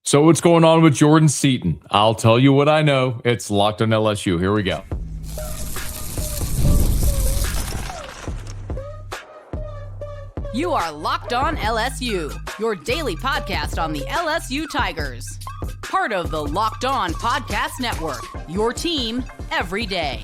So what's going on with Jordan Seaton? I'll tell you what I know. It's Locked on LSU. Here we go. You are Locked on LSU, your daily podcast on the LSU Tigers. Part of the Locked On Podcast Network, your team every day.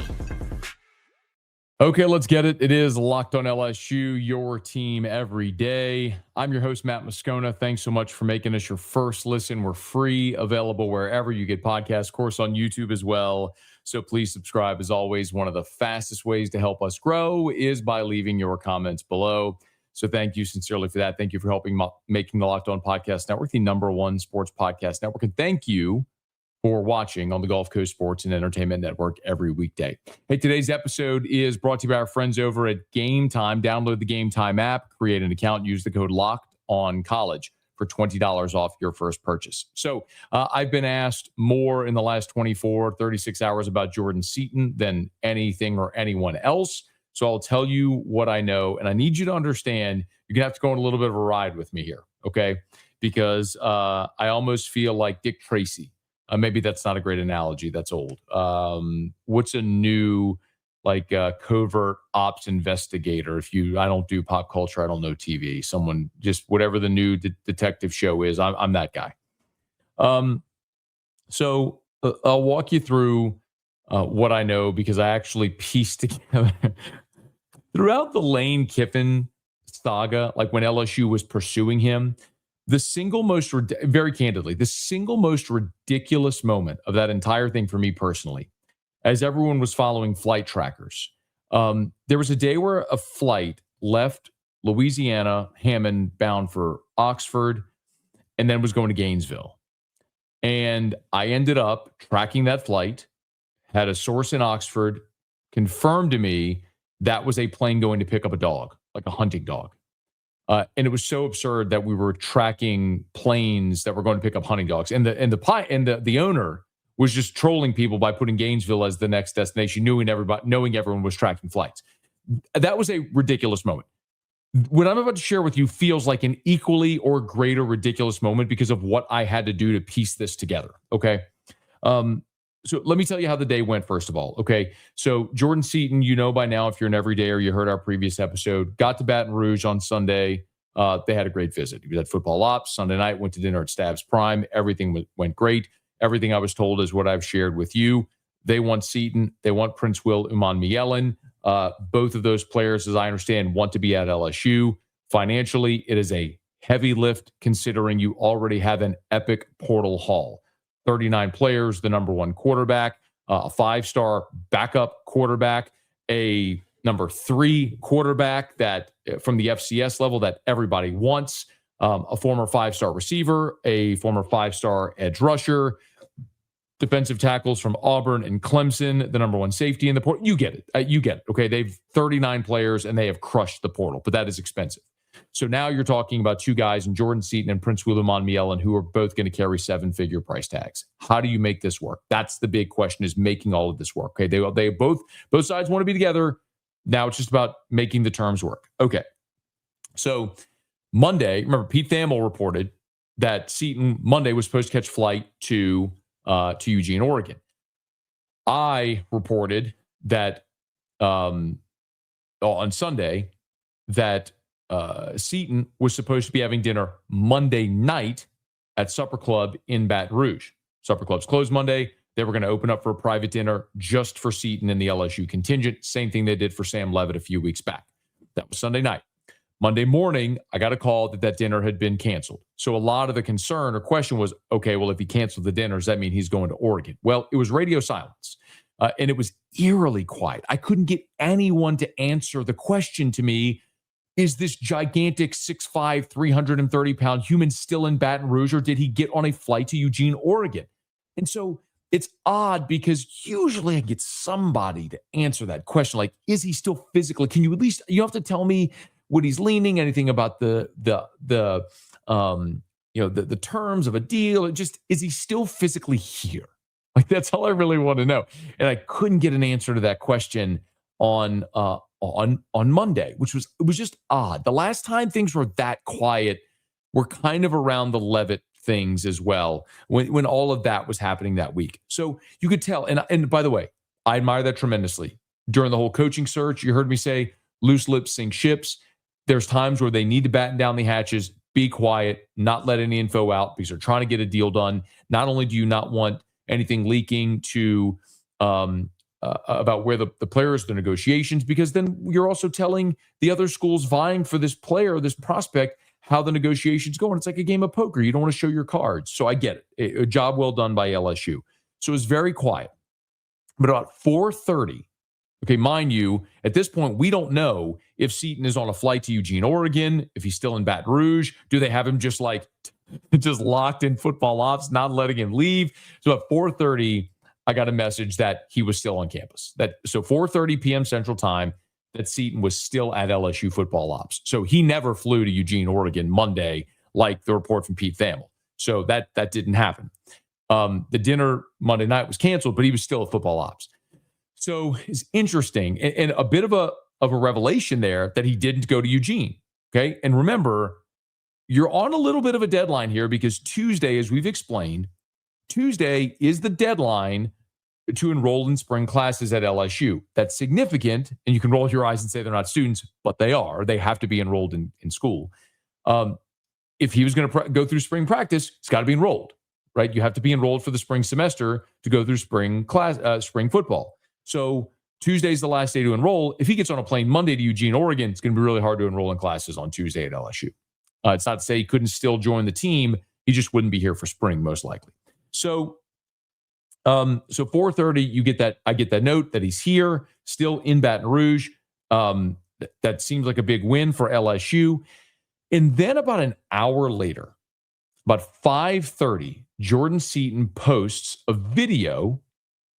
Okay, let's get it. It is Locked on LSU, your team every day. I'm your host, Matt Moscona. Thanks so much for making us your first listen. We're free, available wherever you get podcasts, of course, on YouTube as well. So please subscribe. As always, one of the fastest ways to help us grow is by leaving your comments below. So thank you sincerely for that. Thank you for helping making the Locked On Podcast Network the #1 sports podcast network. And thank you for watching on the Gulf Coast Sports and Entertainment Network every weekday. Hey, today's episode is brought to you by our friends over at Gametime. Download the Gametime app, create an account, use the code LOCKEDONCollege for $20 off your first purchase. So I've been asked more in the last 24, 36 hours about Jordan Seaton than anything or anyone else. So I'll tell you what I know, and I need you to understand you're going to have to go on a little bit of a ride with me here, okay? Because I almost feel like Dick Tracy. Maybe that's not a great analogy. That's old. What's a new, covert ops investigator? I don't do pop culture, I don't know TV. Someone, just whatever the new detective show is, I'm that guy. So I'll walk you through what I know, because I actually pieced together throughout the Lane Kiffin saga, like when LSU was pursuing him. The single most, very candidly, the single most ridiculous moment of that entire thing for me personally, as everyone was following flight trackers, there was a day where a flight left Louisiana, Hammond, bound for Oxford, and then was going to Gainesville. And I ended up tracking that flight, had a source in Oxford, confirmed to me that was a plane going to pick up a dog, like a hunting dog. And it was so absurd that we were tracking planes that were going to pick up hunting dogs, and the owner was just trolling people by putting Gainesville as the next destination, knowing everyone was tracking flights. That was a ridiculous moment. What I'm about to share with you feels like an equally or greater ridiculous moment because of what I had to do to piece this together. Okay. So let me tell you how the day went, first of all. Okay. So Jordan Seaton, you know by now, if you're an everyday or you heard our previous episode, got to Baton Rouge on Sunday. They had a great visit. He was at football ops Sunday night, went to dinner at Stabs Prime. Everything went great. Everything I was told is what I've shared with you. They want Seaton. They want Princewill, Umanmielen. Both of those players, as I understand, want to be at LSU. Financially, it is a heavy lift considering you already have an epic portal haul. 39 players, the #1 quarterback, a 5-star backup quarterback, a #3 quarterback that from the FCS level that everybody wants, a former 5-star receiver, a former 5-star edge rusher, defensive tackles from Auburn and Clemson, the #1 safety in the portal. You get it. Okay, they've 39 players and they have crushed the portal, but that is expensive. So now you're talking about two guys in Jordan Seaton and Princewill Umanmielen who are both going to carry 7-figure price tags. How do you make this work? That's the big question, is making all of this work. Okay, they both sides want to be together. Now it's just about making the terms work. Okay, so Monday, remember Pete Thamel reported that Seaton Monday was supposed to catch flight to Eugene, Oregon. I reported that on Sunday that Seaton was supposed to be having dinner Monday night at Supper Club in Baton Rouge. Supper Club's closed Monday. They were going to open up for a private dinner just for Seaton and the LSU contingent. Same thing they did for Sam Levitt a few weeks back. That was Sunday night. Monday morning, I got a call that dinner had been canceled. So a lot of the concern or question was, okay, well, if he canceled the dinner, does that mean he's going to Oregon? Well, it was radio silence. And it was eerily quiet. I couldn't get anyone to answer the question to me. Is this gigantic 6'5", 330-pound human still in Baton Rouge, or did he get on a flight to Eugene, Oregon? And so it's odd because usually I get somebody to answer that question. Like, is he still physically? Can you at least, you have to tell me what he's leaning, anything about the terms of a deal? Just, is he still physically here? Like, that's all I really want to know. And I couldn't get an answer to that question on Monday, which was just odd. The last time things were that quiet were kind of around the Levitt things as well when all of that was happening that week. So you could tell. And by the way, I admire that tremendously. During the whole coaching search, you heard me say loose lips sink ships. There's times where they need to batten down the hatches, be quiet, not let any info out because they're trying to get a deal done. Not only do you not want anything leaking to about where the players, the negotiations, because then you're also telling the other schools vying for this player, this prospect, how the negotiations go. And it's like a game of poker. You don't want to show your cards. So I get it. A job well done by LSU. So it was very quiet. But about 4:30, okay, mind you, at this point, we don't know if Seaton is on a flight to Eugene, Oregon, if he's still in Baton Rouge. Do they have him just locked in football ops, not letting him leave? So at 4:30, I got a message that he was still on campus. So 4:30 p.m. Central Time, that Seaton was still at LSU football ops. So he never flew to Eugene, Oregon Monday, like the report from Pete Thamel. So that didn't happen. The dinner Monday night was canceled, but he was still at football ops. So it's interesting and a bit of a revelation there that he didn't go to Eugene. Okay. And remember, you're on a little bit of a deadline here because Tuesday, as we've explained, Tuesday is the deadline to enroll in spring classes at LSU. That's significant. And you can roll your eyes and say they're not students, but they are. They have to be enrolled in school. If he was going to go through spring practice, it's got to be enrolled, right? You have to be enrolled for the spring semester to go through spring football. So Tuesday's the last day to enroll. If he gets on a plane Monday to Eugene, Oregon, it's going to be really hard to enroll in classes on Tuesday at LSU. It's not to say he couldn't still join the team. He just wouldn't be here for spring, most likely. So 4:30, you get that. I get that note that he's here, still in Baton Rouge. That seems like a big win for LSU. And then about an hour later, about 5:30, Jordan Seaton posts a video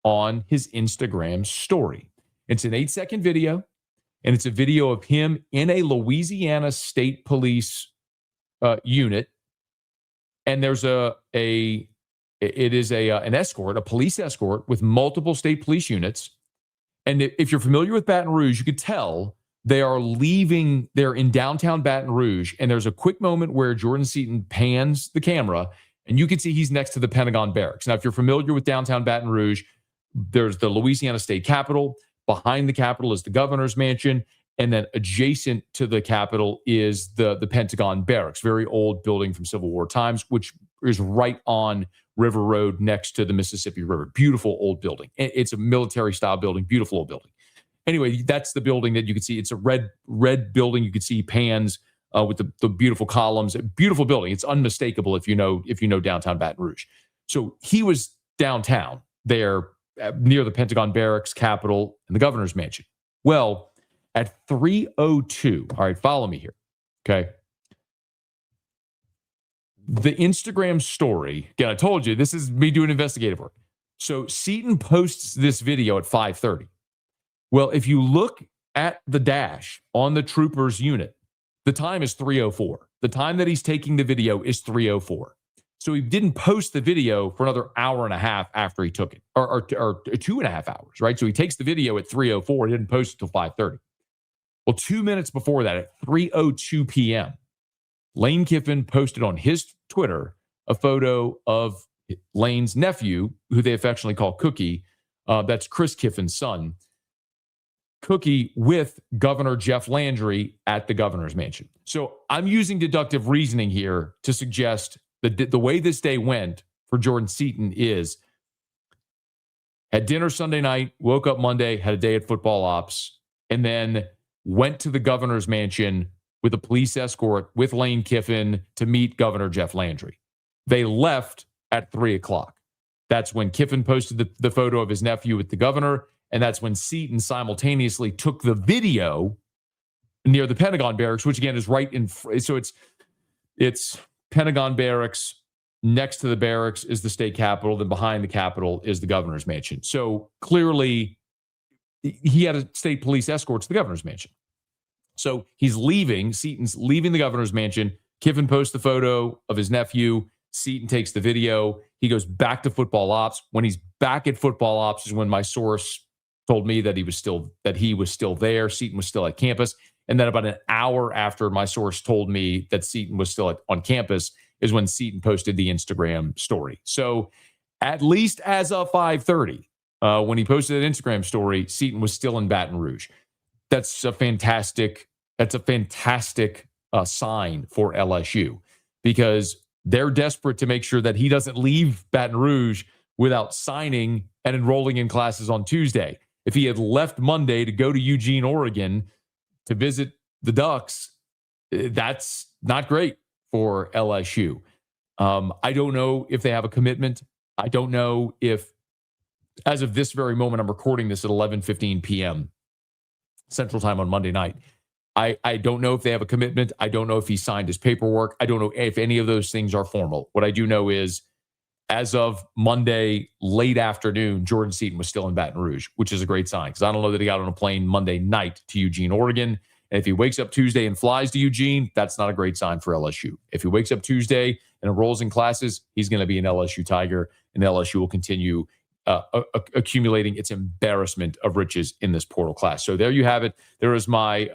on his Instagram story. It's an 8-second video, and it's a video of him in a Louisiana State Police unit. And there's an escort, a police escort with multiple state police units. And if you're familiar with Baton Rouge, you could tell they're in downtown Baton Rouge. And there's a quick moment where Jordan Seaton pans the camera and you can see he's next to the Pentagon Barracks. Now, if you're familiar with downtown Baton Rouge, there's the Louisiana State Capitol. Behind the Capitol is the governor's mansion. And then adjacent to the Capitol is the Pentagon Barracks, very old building from Civil War times, which is right on River Road next to the Mississippi River. Beautiful old building. It's a military style building, beautiful old building. Anyway, that's the building that you can see. It's a red building. You can see pans with the beautiful columns. A beautiful building. It's unmistakable if you know downtown Baton Rouge. So he was downtown there near the Pentagon Barracks, Capitol, and the governor's mansion. Well, at 3:02, all right, follow me here, okay? The Instagram story, again, I told you, this is me doing investigative work. So Seaton posts this video at 5:30. Well, if you look at the dash on the trooper's unit, the time is 3:04. The time that he's taking the video is 3:04. So he didn't post the video for another hour and a half after he took it, or 2.5 hours, right? So he takes the video at 3:04. He didn't post it till 5:30. Well, 2 minutes before that, at 3:02 p.m., Lane Kiffin posted on his Twitter a photo of Lane's nephew, who they affectionately call Cookie. That's Chris Kiffin's son. Cookie with Governor Jeff Landry at the governor's mansion. So I'm using deductive reasoning here to suggest that the way this day went for Jordan Seaton is had dinner Sunday night, woke up Monday, had a day at football ops, and then went to the governor's mansion with a police escort with Lane Kiffin to meet Governor Jeff Landry. They left at 3:00. That's when Kiffin posted the photo of his nephew with the governor, and that's when Seaton simultaneously took the video near the Pentagon Barracks, which again is right in. So it's Pentagon Barracks. Next to the barracks is the state capitol. Then behind the capitol is the governor's mansion. So clearly, he had a state police escort to the governor's mansion. So Seaton's leaving the governor's mansion. Kiffin posts the photo of his nephew. Seaton takes the video. He goes back to football ops. When he's back at football ops is when my source told me that he was still there. Seaton was still at campus. And then about an hour after my source told me that Seaton was still on campus is when Seaton posted the Instagram story. So at least as of 5:30, when he posted an Instagram story, Seaton was still in Baton Rouge. That's a fantastic sign for LSU, because they're desperate to make sure that he doesn't leave Baton Rouge without signing and enrolling in classes on Tuesday. If he had left Monday to go to Eugene, Oregon to visit the Ducks, that's not great for LSU. I don't know if they have a commitment. I don't know if, as of this very moment, I'm recording this at 11:15 p.m. Central Time on Monday night. I don't know if they have a commitment. I don't know if he signed his paperwork. I don't know if any of those things are formal. What I do know is, as of Monday late afternoon, Jordan Seaton was still in Baton Rouge, which is a great sign, because I don't know that he got on a plane Monday night to Eugene, Oregon. And if he wakes up Tuesday and flies to Eugene, that's not a great sign for LSU. If he wakes up Tuesday and enrolls in classes, he's going to be an LSU Tiger, and LSU will continue accumulating its embarrassment of riches in this portal class. So there you have it. There is my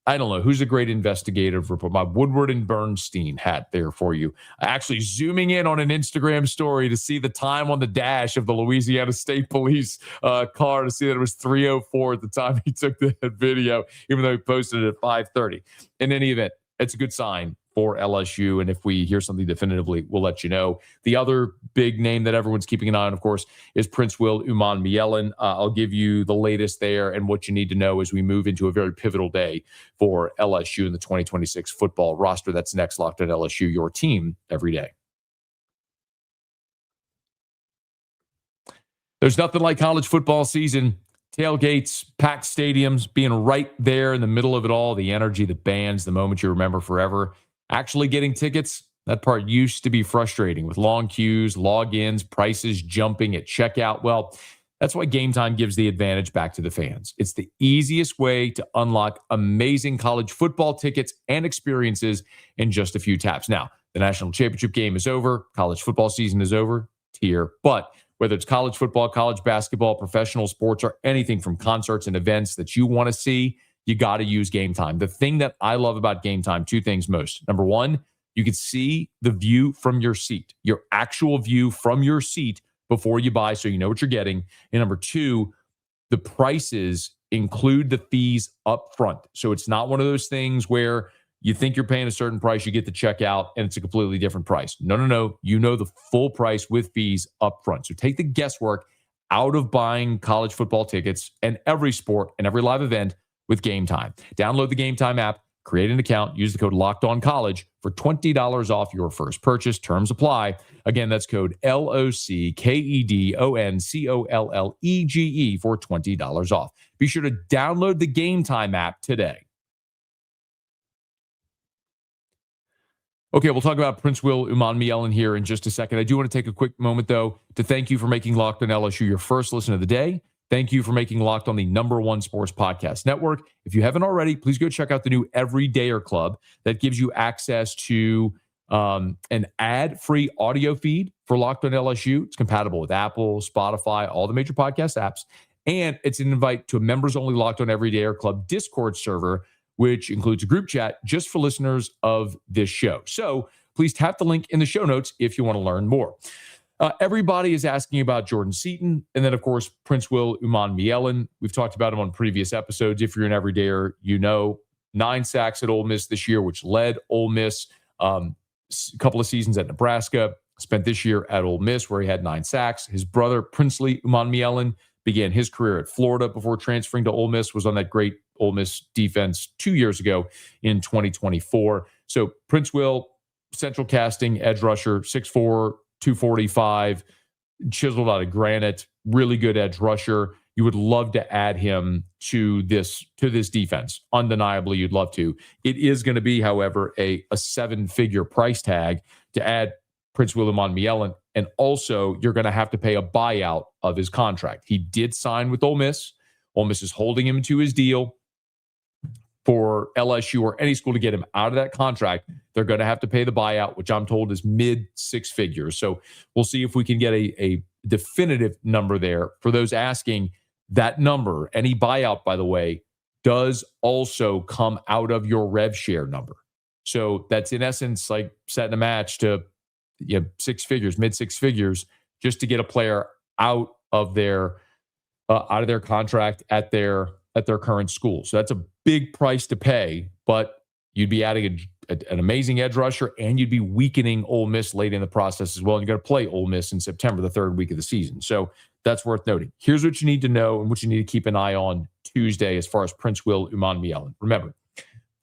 I don't know who's a great investigative report. My Woodward and Bernstein hat there for you. Actually zooming in on an Instagram story to see the time on the dash of the Louisiana State Police car, to see that it was 3:04 at the time he took that video, even though he posted it at 5:30. In any event, it's a good sign for LSU, and if we hear something definitively, we'll let you know. The other big name that everyone's keeping an eye on, of course, is Princewill Umanmielen. I'll give you the latest there and what you need to know as we move into a very pivotal day for LSU in the 2026 football roster. That's next, Locked on LSU, your team every day. There's nothing like college football season. Tailgates, packed stadiums, being right there in the middle of it all, the energy, the bands, the moment you remember forever. Actually getting tickets, that part used to be frustrating with long queues, logins, prices jumping at checkout. Well, that's why Gametime gives the advantage back to the fans. It's the easiest way to unlock amazing college football tickets and experiences in just a few taps. Now, the national championship game is over. College football season is over. Here, but whether it's college football, college basketball, professional sports, or anything from concerts and events that you want to see, you got to use Gametime. The thing that I love about Gametime, two things most. Number one, you can see the view from your seat, your actual view from your seat before you buy, so you know what you're getting. And number two, the prices include the fees up front. So it's not one of those things where you think you're paying a certain price, you get the checkout, and it's a completely different price. No. You know the full price with fees up front. So take the guesswork out of buying college football tickets and every sport and every live event with Gametime. Download the Gametime app, create an account, use the code LOCKEDONCollege for $20 off your first purchase. Terms apply. Again, that's code LOCKEDONCOLLEGE for $20 off. Be sure to download the Gametime app today. Okay, we'll talk about Princewill Umanmielen here in just a second. I do want to take a quick moment, though, to thank you for making Locked on LSU your first listen of the day. Thank you for making Locked on the #1 sports podcast network. If you haven't already, please go check out the new Everydayer Club that gives you access to an ad-free audio feed for Locked on LSU. It's compatible with Apple, Spotify, all the major podcast apps. And it's an invite to a members-only Locked on Everydayer Club Discord server, which includes a group chat just for listeners of this show. So please tap the link in the show notes if you want to learn more. Everybody is asking about Jordan Seaton, and then, of course, Princewill Umanmielen. We've talked about him on previous episodes. If you're an everydayer, you know 9 sacks at Ole Miss this year, which led Ole Miss a couple of seasons at Nebraska. Spent this year at Ole Miss, where he had 9 sacks. His brother, Princewill Umanmielen, began his career at Florida before transferring to Ole Miss, was on that great Ole Miss defense 2 years ago in 2024. So Princewill, central casting, edge rusher, 6'4", 245, chiseled out of granite, really good edge rusher. You would love to add him to this defense. Undeniably, you'd love to. It is going to be, however, a 7-figure price tag to add Princewill Umanmielen, and also you're going to have to pay a buyout of his contract. He did sign with Ole Miss. Ole Miss is holding him to his deal. For LSU or any school to get him out of that contract, they're going to have to pay the buyout, which I'm told is mid-6 figures. So we'll see if we can get a definitive number there. For those asking, that number, any buyout, by the way, does also come out of your rev share number. So that's in essence like setting a match to six figures, mid six figures, just to get a player out of their contract at their current school. So that's a big price to pay, but you'd be adding an amazing edge rusher, and you'd be weakening Ole Miss late in the process as well. And you got to play Ole Miss in September, the third week of the season. So that's worth noting. Here's what you need to know and what you need to keep an eye on Tuesday as far as Princewill, Umanmielen. Remember,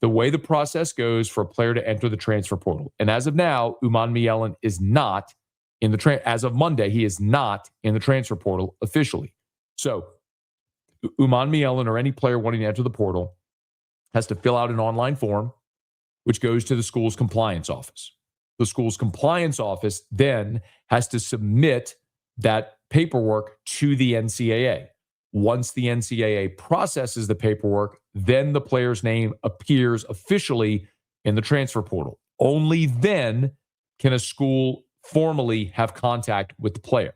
the way the process goes for a player to enter the transfer portal, and as of now, Umanmielen is not in the as of Monday, he is not in the transfer portal officially. So Umanmielen or any player wanting to enter the portal has to fill out an online form, which goes to the school's compliance office. The school's compliance office then has to submit that paperwork to the NCAA. Once the NCAA processes the paperwork, then the player's name appears officially in the transfer portal. Only then can a school formally have contact with the player.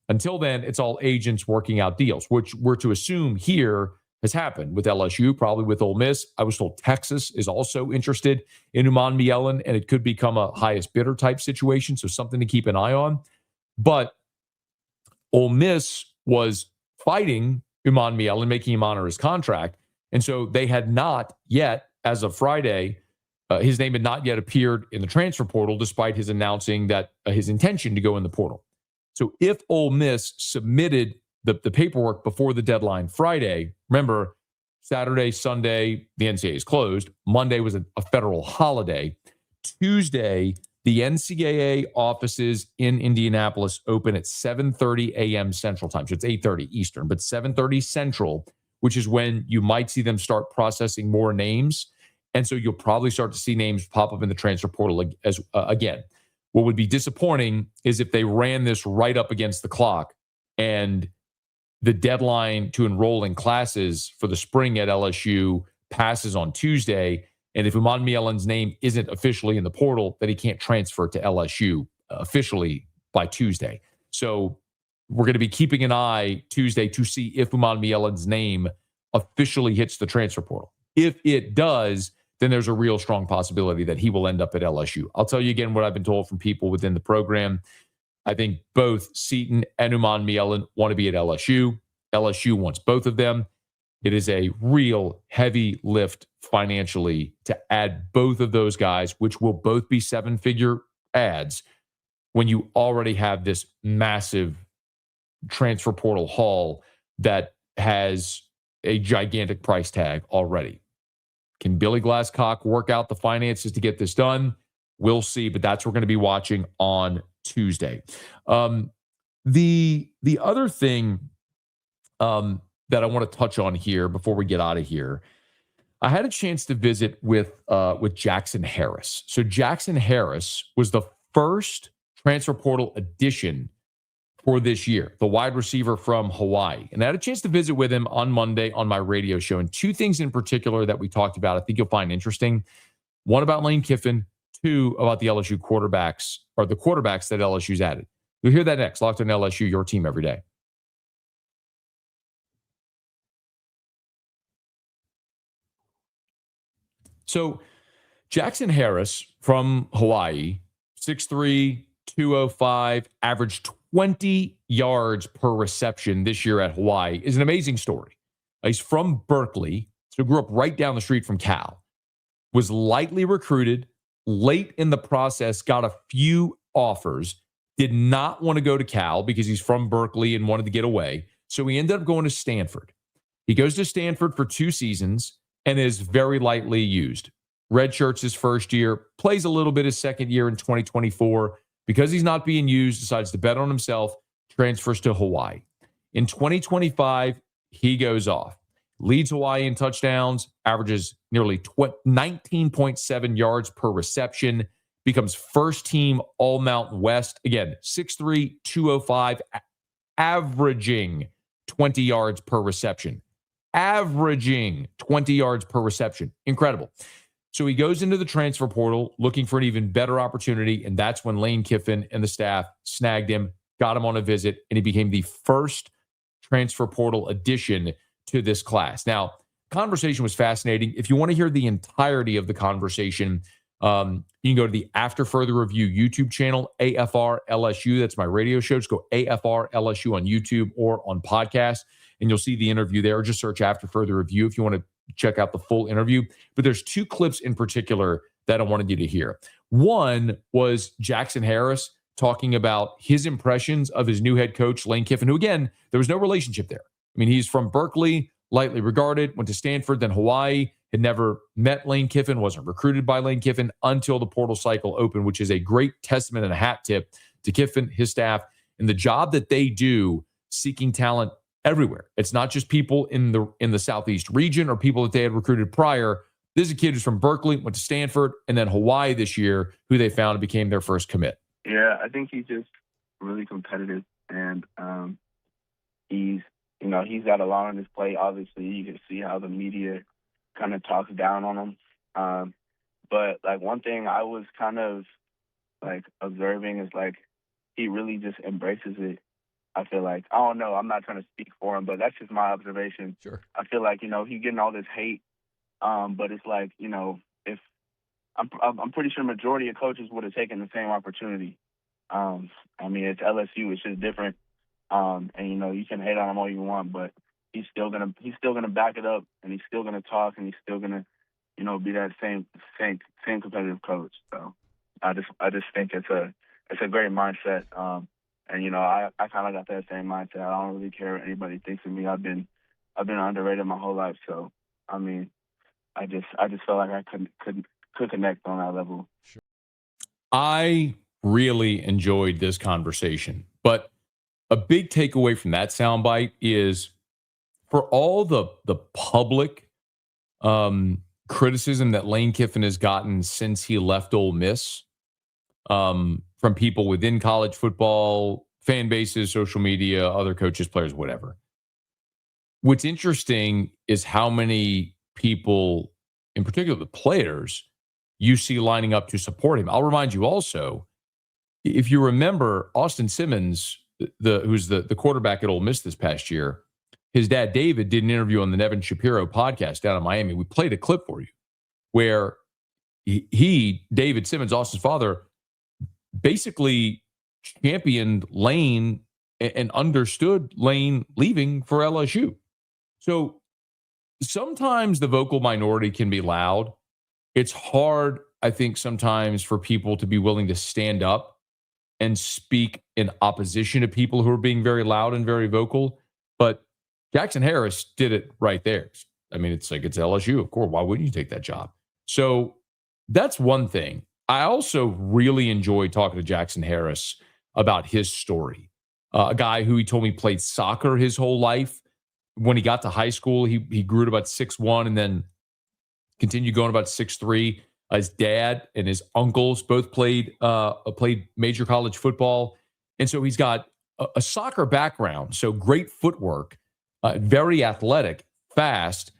Until then, it's all agents working out deals, which we're to assume here has happened with LSU, probably with Ole Miss. I was told Texas is also interested in Umanmielen, and it could become a highest bidder type situation, so something to keep an eye on. But Ole Miss was fighting Umanmielen, making him honor his contract, and so they had not yet, as of Friday, his name had not yet appeared in the transfer portal, despite his announcing that his intention to go in the portal. So if Ole Miss submitted the paperwork before the deadline Friday, remember, Saturday, Sunday, the NCAA is closed. Monday was a federal holiday. Tuesday, the NCAA offices in Indianapolis open at 7:30 a.m. Central Time. So it's 8:30 Eastern, but 7:30 Central, which is when you might see them start processing more names. And so you'll probably start to see names pop up in the transfer portal again. What would be disappointing is if they ran this right up against the clock and the deadline to enroll in classes for the spring at LSU passes on Tuesday. And if Umanmielen's name isn't officially in the portal, then he can't transfer to LSU officially by Tuesday. So we're going to be keeping an eye Tuesday to see if Umanmielen's name officially hits the transfer portal. If it does, then there's a real strong possibility that he will end up at LSU. I'll tell you again what I've been told from people within the program. I think both Seaton and Umanmielen want to be at LSU. LSU wants both of them. It is a real heavy lift financially to add both of those guys, which will both be seven-figure adds, when you already have this massive transfer portal haul that has a gigantic price tag already. Can Billy Glasscock work out the finances to get this done? We'll see, but that's what we're going to be watching on Tuesday. The other thing that I want to touch on here before we get out of here, I had a chance to visit with Jackson Harris. So Jackson Harris was the first transfer portal addition for this year, the wide receiver from Hawaii. And I had a chance to visit with him on Monday on my radio show. And two things in particular that we talked about, I think you'll find interesting. One about Lane Kiffin, two about the LSU quarterbacks, or the quarterbacks that LSU's added. You'll hear that next. Locked on LSU, your team every day. So Jackson Harris from Hawaii, 6'3", 205, averaged 20 yards per reception this year at Hawaii, is an amazing story. He's from Berkeley, so grew up right down the street from Cal. Was lightly recruited, late in the process, got a few offers, did not want to go to Cal because he's from Berkeley and wanted to get away. So he ended up going to Stanford. He goes to Stanford for 2 seasons and is very lightly used. Redshirts his first year, plays a little bit his second year in 2024. Because he's not being used, decides to bet on himself, transfers to Hawaii. In 2025, he goes off. Leads Hawaii in touchdowns, averages nearly 19.7 yards per reception, becomes first team All-Mountain West. Again, 6'3", 205, averaging 20 yards per reception. Averaging 20 yards per reception. Incredible. So he goes into the transfer portal looking for an even better opportunity, and that's when Lane Kiffin and the staff snagged him, got him on a visit, and he became the first transfer portal addition to this class. Now, conversation was fascinating. If you want to hear the entirety of the conversation, You can go to the After Further Review YouTube channel, AFR LSU. That's my radio show. Just go AFR LSU on YouTube or on podcast, and you'll see the interview there. Just search After Further Review if you want to check out the full interview. But there's two clips in particular that I wanted you to hear. One was Jackson Harris talking about his impressions of his new head coach, Lane Kiffin, who, again, there was no relationship there. I mean, he's from Berkeley, lightly regarded, went to Stanford, then Hawaii, had never met Lane Kiffin, wasn't recruited by Lane Kiffin until the portal cycle opened, which is a great testament and a hat tip to Kiffin, his staff, and the job that they do seeking talent everywhere. It's not just people in the Southeast region or people that they had recruited prior. This is a kid who's from Berkeley, went to Stanford, and then Hawaii this year, who they found became their first commit. Yeah, I think he's just really competitive, and he's got a lot on his plate. Obviously, you can see how the media kind of talks down on him. But like one thing I was kind of like observing is like he really just embraces it. I feel like, I don't know, I'm not trying to speak for him, but that's just my observation. Sure. I feel like, he's getting all this hate, but it's like, if I'm pretty sure majority of coaches would have taken the same opportunity. I mean, it's LSU, it's just different. And you can hate on him all you want, but he's still gonna back it up, and he's still gonna talk, and he's still gonna, be that same competitive coach. So I just think it's a great mindset. And I kind of got that same mindset. I don't really care what anybody thinks of me. I've been underrated my whole life. So I mean, I just felt like I could connect on that level. Sure. I really enjoyed this conversation, but a big takeaway from that soundbite is, for all the public criticism that Lane Kiffin has gotten since he left Ole Miss, from people within college football, fan bases, social media, other coaches, players, whatever. What's interesting is how many people, in particular the players, you see lining up to support him. I'll remind you also, if you remember, Austin Simmons, who's the quarterback at Ole Miss this past year, his dad, David, did an interview on the Nevin Shapiro podcast down in Miami. We played a clip for you where David Simmons, Austin's father, basically championed Lane and understood Lane leaving for LSU. So sometimes the vocal minority can be loud. It's hard, I think, sometimes for people to be willing to stand up and speak in opposition to people who are being very loud and very vocal. But Jackson Harris did it right there. I mean, it's LSU, of course. Why wouldn't you take that job? So that's one thing. I also really enjoyed talking to Jackson Harris about his story. A guy who he told me played soccer his whole life. When he got to high school, he grew to about 6'1", and then continued going about 6'3". His dad and his uncles both played major college football. And so he's got a soccer background, so great footwork, very athletic, fast,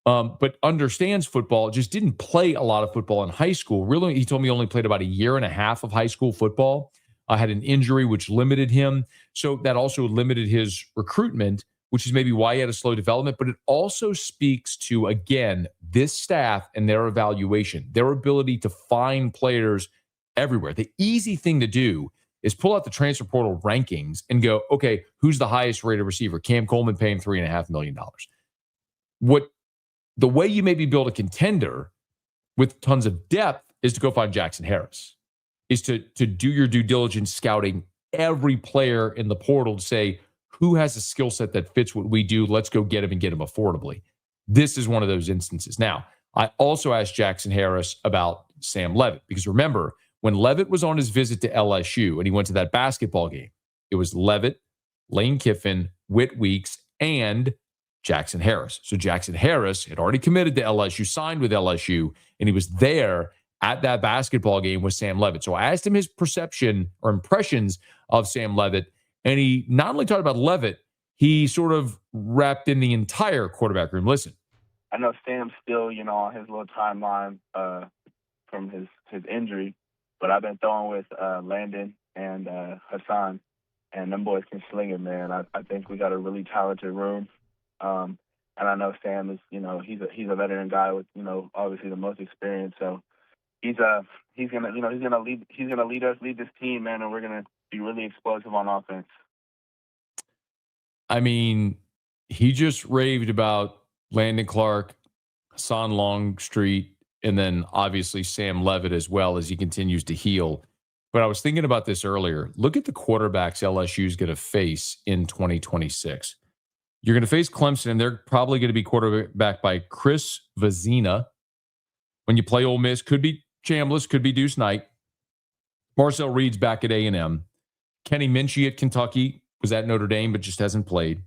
but understands football, just didn't play a lot of football in high school. Really, he told me he only played about a year and a half of high school football. Had an injury which limited him. So that also limited his recruitment, which is maybe why he had a slow development. But it also speaks to, again, this staff and their evaluation, their ability to find players everywhere. The easy thing to do is pull out the transfer portal rankings and go, okay, who's the highest rated receiver? Cam Coleman, paying $3.5 million. The way you maybe build a contender with tons of depth is to go find Jackson Harris, is to do your due diligence scouting every player in the portal to say, who has a skill set that fits what we do? Let's go get him and get him affordably. This is one of those instances. Now, I also asked Jackson Harris about Sam Levitt, because remember, when Levitt was on his visit to LSU and he went to that basketball game, it was Levitt, Lane Kiffin, Whit Weeks, and Jackson Harris. So Jackson Harris had already committed to LSU, signed with LSU, and he was there at that basketball game with Sam Levitt. So I asked him his perception or impressions of Sam Levitt, and he not only talked about Levitt, he sort of wrapped in the entire quarterback room. Listen. I know Sam's still, on his little timeline from his injury, but I've been throwing with Landon and Hassan, and them boys can sling it, man. I think we got a really talented room. And I know Sam is, he's a veteran guy with, obviously the most experience. So he's gonna lead this team, man, and we're gonna be really explosive on offense. I mean, he just raved about Landon Clark, Hassan Longstreet, and then obviously Sam Levitt as well as he continues to heal. But I was thinking about this earlier. Look at the quarterbacks LSU is going to face in 2026. You're going to face Clemson, and they're probably going to be quarterbacked by Chris Vazina. When you play Ole Miss, could be Chambliss, could be Deuce Knight. Marcel Reed's back at A&M. Kenny Minchie at Kentucky was at Notre Dame, but just hasn't played.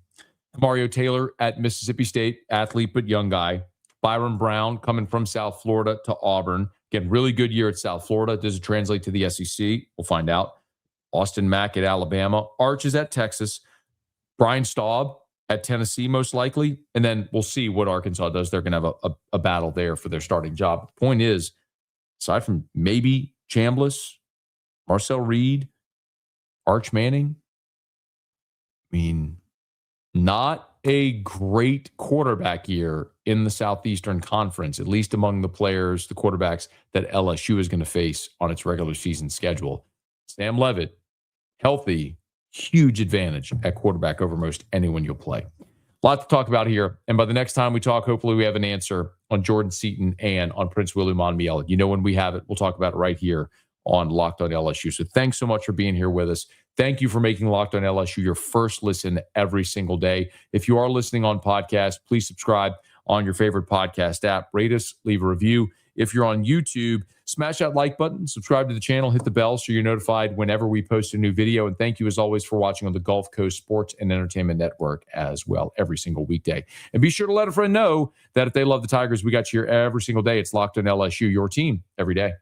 Mario Taylor at Mississippi State, athlete but young guy. Byron Brown coming from South Florida to Auburn. Again, really good year at South Florida. Does it translate to the SEC? We'll find out. Austin Mack at Alabama. Arch is at Texas. Brian Staub at Tennessee, most likely. And then we'll see what Arkansas does. They're going to have a battle there for their starting job. The point is, aside from maybe Chambliss, Marcel Reed, Arch Manning, I mean, not a great quarterback year in the Southeastern Conference, at least among the players, the quarterbacks that LSU is going to face on its regular season schedule. Sam Levitt, healthy, huge advantage at quarterback over most anyone you'll play. A lot to talk about here. And by the next time we talk, hopefully we have an answer on Jordan Seaton and on Princewill Umanmielen. You know, when we have it, we'll talk about it right here on Locked on LSU. So thanks so much for being here with us. Thank you for making Locked on LSU your first listen every single day. If you are listening on podcast, please subscribe on your favorite podcast app. Rate us, leave a review. If you're on YouTube, smash that like button, subscribe to the channel, hit the bell so you're notified whenever we post a new video. And thank you, as always, for watching on the Gulf Coast Sports and Entertainment Network as well, every single weekday. And be sure to let a friend know that if they love the Tigers, we got you here every single day. It's Locked on LSU, your team every day.